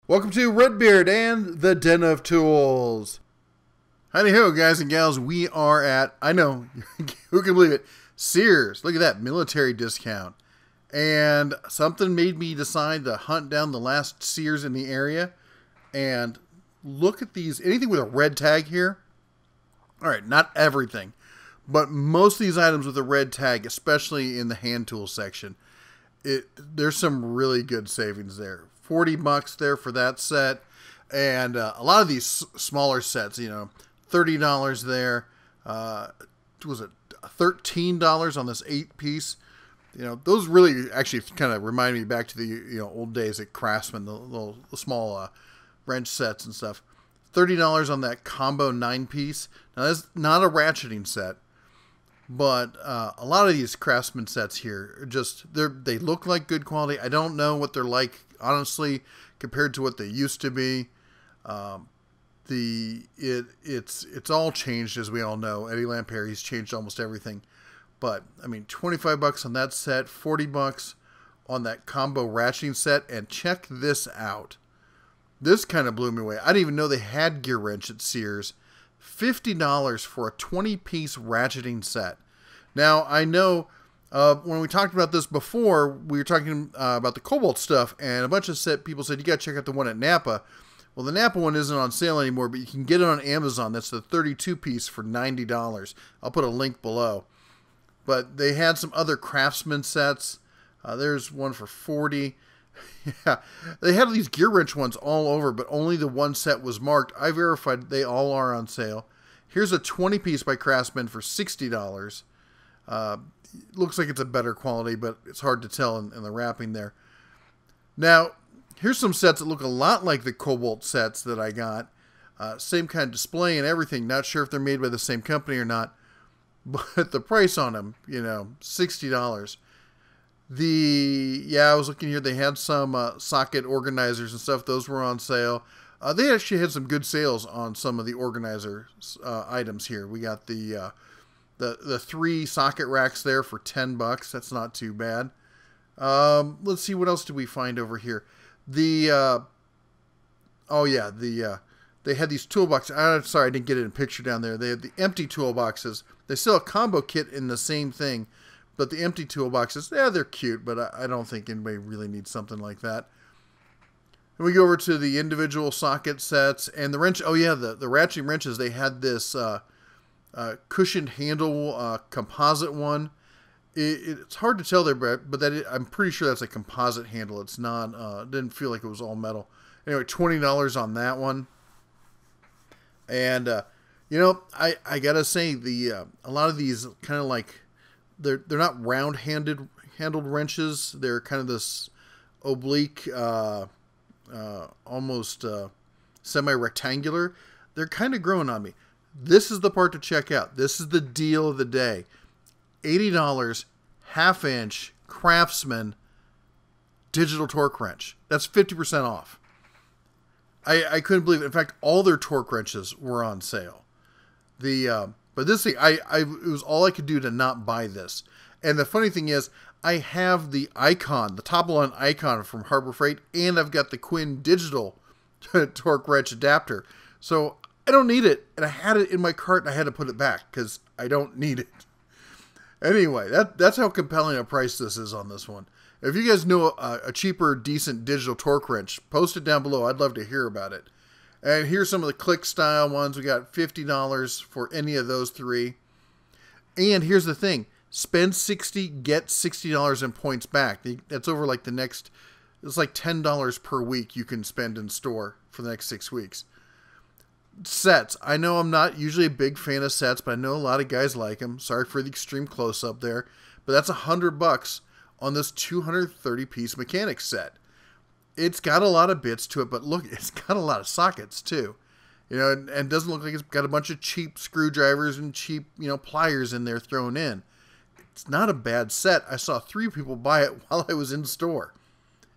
Welcome to Redbeard and the Den of Tools. Howdy ho, guys and gals. We are at, I know, who can believe it, Sears. Look at that, military discount. And something made me decide to hunt down the last Sears in the area. And look at these, anything with a red tag here. All right, not everything, but most of these items with a red tag, especially in the hand tool section, there's some really good savings there. 40 bucks there for that set. And a lot of these smaller sets, you know, $30 there. Was it $13 on this 8-piece? You know, those really actually kind of remind me back to the old days at Craftsman, the small wrench sets and stuff. $30 on that combo 9-piece. Now that's not a ratcheting set, but a lot of these Craftsman sets here are just they look like good quality. I don't know what they're like, honestly, compared to what they used to be. It's all changed, as we all know. Eddie Lamperry's changed almost everything. But I mean, 25 bucks on that set, 40 bucks on that combo ratcheting set, and check this out. This kind of blew me away. I didn't even know they had gear wrench at Sears. $50 for a 20-piece ratcheting set. Now, I know when we talked about this before, we were talking about the Cobalt stuff, and a bunch of people said, you got to check out the one at Napa. Well, the Napa one isn't on sale anymore, but you can get it on Amazon. That's the 32-piece for $90. I'll put a link below. But they had some other Craftsman sets. There's one for $40. Yeah, they have these gear wrench ones all over, but only the one set was marked. I verified they all are on sale. Here's a 20-piece by Craftsman for $60. Looks like it's a better quality, but it's hard to tell in the wrapping there. Now, here's some sets that look a lot like the Cobalt sets that I got. Same kind of display and everything. Not sure if they're made by the same company or not, but the price on them, $60. I was looking here. They had some socket organizers and stuff. Those were on sale. They actually had some good sales on some of the organizer items here. We got the 3 socket racks there for 10 bucks. That's not too bad. Let's see, what else do we find over here? They had these toolboxes. Sorry, I didn't get it in picture down there. They had the empty toolboxes. They sell a combo kit in the same thing. But the empty toolboxes, yeah, they're cute, but I don't think anybody really needs something like that. And we go over to the individual socket sets and the wrench. Oh, yeah, the ratcheting wrenches, they had this cushioned handle composite one. It's hard to tell there, but I'm pretty sure that's a composite handle. It's not, didn't feel like it was all metal. Anyway, $20 on that one. And, I got to say, a lot of these kind of like, they're not round-handled wrenches. They're kind of this oblique, almost semi-rectangular. They're kind of growing on me. This is the part to check out. This is the deal of the day. $80, half-inch Craftsman digital torque wrench. That's 50% off. I couldn't believe it. In fact, all their torque wrenches were on sale. But this thing, it was all I could do to not buy this. And the funny thing is, I have the icon, the top-of-line icon from Harbor Freight, and I've got the Quinn digital torque wrench adapter. So I don't need it. And I had it in my cart, and I had to put it back because I don't need it. Anyway, that's how compelling a price this is on this one. If you guys know a cheaper, decent digital torque wrench, post it down below. I'd love to hear about it. And here's some of the click style ones. We got $50 for any of those 3. And here's the thing. Spend $60, get $60 in points back. That's over like it's like $10 per week you can spend in store for the next 6 weeks. Sets. I know I'm not usually a big fan of sets, but I know a lot of guys like them. Sorry for the extreme close-up there. But that's $100 on this 230-piece mechanic set. It's got a lot of bits to it, but look, it's got a lot of sockets too. And doesn't look like it's got a bunch of cheap screwdrivers and cheap, pliers in there thrown in. It's not a bad set. I saw 3 people buy it while I was in store.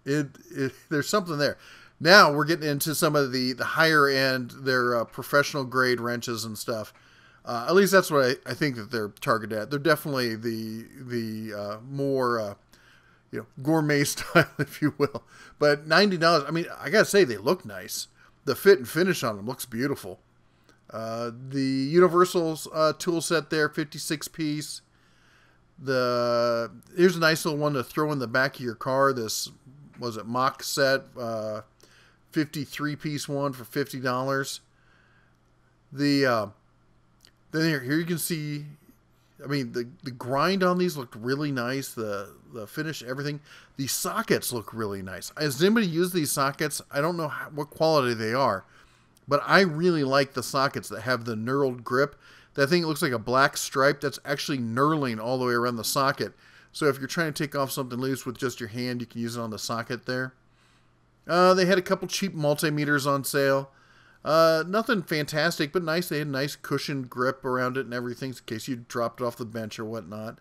There's something there. Now we're getting into some of the higher end, their professional grade wrenches and stuff. At least that's what I think that they're targeted at. They're definitely the more gourmet style, if you will. But $90, I mean, I gotta say, they look nice. The fit and finish on them looks beautiful. The Universal tool set there, 56 piece. Here's a nice little one to throw in the back of your car. This, was it Mach set, 53 piece one for $50. Then here you can see, I mean, the grind on these looked really nice. The finish, everything. These sockets look really nice. Has anybody used these sockets? I don't know what quality they are, but I really like the sockets that have the knurled grip. That thing looks like a black stripe that's actually knurling all the way around the socket. So if you're trying to take off something loose with just your hand, you can use it on the socket there. They had a couple cheap multimeters on sale. Nothing fantastic, but nice. They had a nice cushioned grip around it and everything in case you dropped it off the bench or whatnot.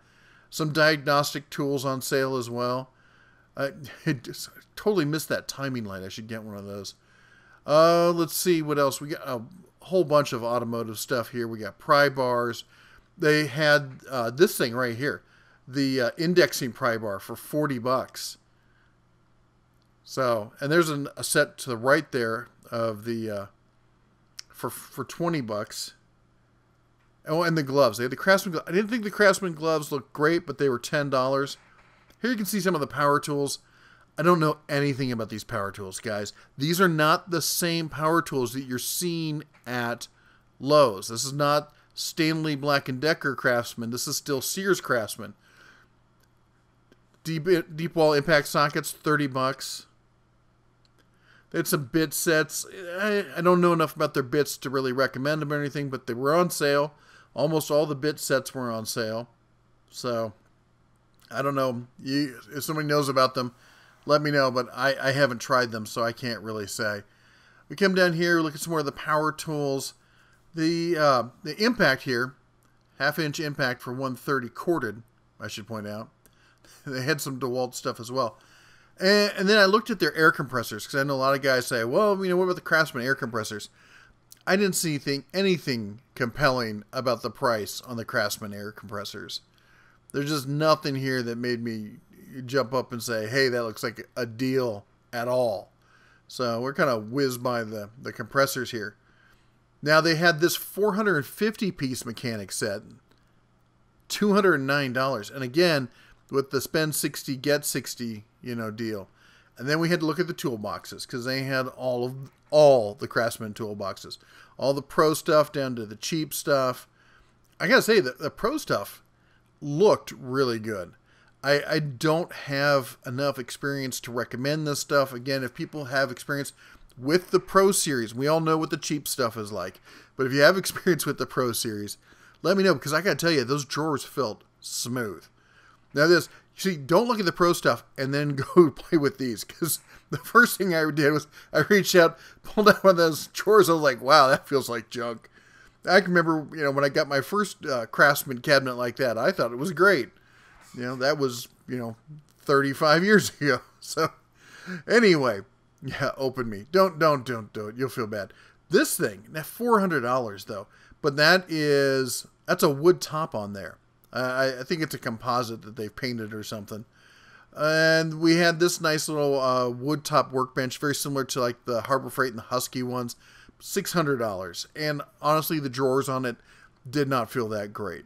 Some diagnostic tools on sale as well. I totally missed that timing light. I should get one of those. Let's see what else. We got a whole bunch of automotive stuff here. We got pry bars. They had this thing right here, the indexing pry bar for $40. So, and there's a set to the right there of the for $20. Oh, and the gloves. They had the Craftsman gloves. I didn't think the Craftsman gloves looked great, but they were $10. Here you can see some of the power tools. I don't know anything about these power tools, guys. These are not the same power tools that you're seeing at Lowe's. This is not Stanley Black & Decker Craftsman. This is still Sears Craftsman. Deep wall impact sockets, $30. They had some bit sets. I don't know enough about their bits to really recommend them or anything, but they were on sale. Almost all the bit sets were on sale. So, I don't know. If somebody knows about them, let me know, but I haven't tried them, so I can't really say. We come down here, look at some more of the power tools. The impact here, half-inch impact for 130 corded, I should point out. They had some DeWalt stuff as well. And then I looked at their air compressors, because I know a lot of guys say, well, what about the Craftsman air compressors? I didn't see anything compelling about the price on the Craftsman air compressors. There's just nothing here that made me jump up and say, hey, that looks like a deal at all. So we're kind of whizzed by the compressors here. Now they had this 450-piece mechanic set, $209. And again, with the spend 60, get 60, deal. And then we had to look at the toolboxes because they had all the Craftsman toolboxes. All the pro stuff down to the cheap stuff. I gotta say that the pro stuff looked really good. I don't have enough experience to recommend this stuff. Again, if people have experience with the Pro Series, we all know what the cheap stuff is like. But if you have experience with the Pro Series, let me know, because I got to tell you, those drawers felt smooth. Now you see, don't look at the Pro stuff and then go play with these, because the first thing I did was I reached out, pulled out one of those drawers. I was like, wow, that feels like junk. I can remember, when I got my first Craftsman cabinet like that, I thought it was great. That was, 35 years ago. So, anyway, yeah, open me. Don't do it. You'll feel bad. This thing, that $400 though, but that's a wood top on there. I think it's a composite that they've painted or something. And we had this nice little wood top workbench, very similar to like the Harbor Freight and the Husky ones, $600. And honestly, the drawers on it did not feel that great.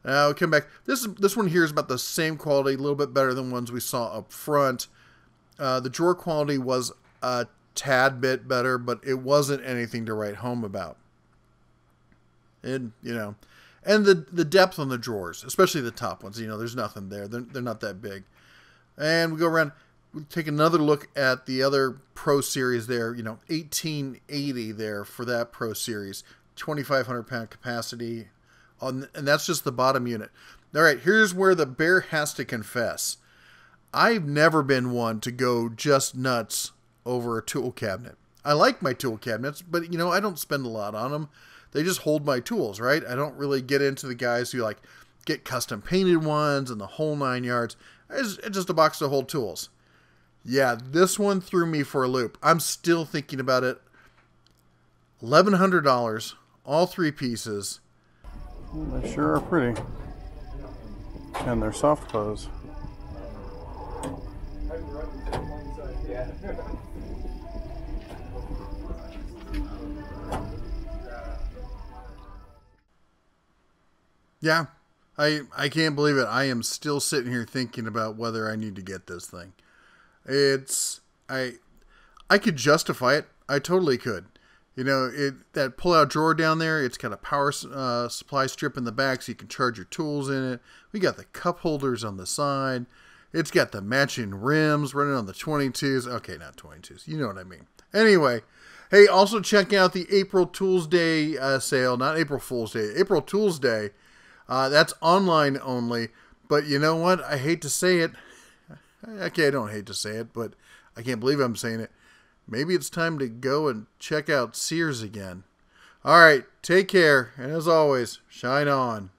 Now we come back. This one here is about the same quality, a little bit better than ones we saw up front. The drawer quality was a tad bit better, but it wasn't anything to write home about. And and the depth on the drawers, especially the top ones, there's nothing there. They're not that big. And we go around, we take another look at the other Pro Series there. 1880 there for that Pro Series, 2,500 pound capacity. And that's just the bottom unit. All right, here's where the bear has to confess. I've never been one to go just nuts over a tool cabinet. I like my tool cabinets, but I don't spend a lot on them. They just hold my tools, right? I don't really get into the guys who get custom painted ones and the whole 9 yards. It's just a box to hold tools. Yeah, this one threw me for a loop. I'm still thinking about it. $1,100, all 3 pieces. They sure are pretty. And they're soft close. Yeah, I can't believe it. I am still sitting here thinking about whether I need to get this thing. It's I could justify it. I totally could. You know, that pull-out drawer down there, it's got a power supply strip in the back so you can charge your tools in it. We got the cup holders on the side. It's got the matching rims running on the 22s. Okay, not 22s. You know what I mean. Anyway, hey, also check out the April Tools Day sale. Not April Fool's Day. April Tools Day. That's online only. But you know what? I hate to say it. Okay, I don't hate to say it, but I can't believe I'm saying it. Maybe it's time to go and check out Sears again. All right, take care. And as always, shine on.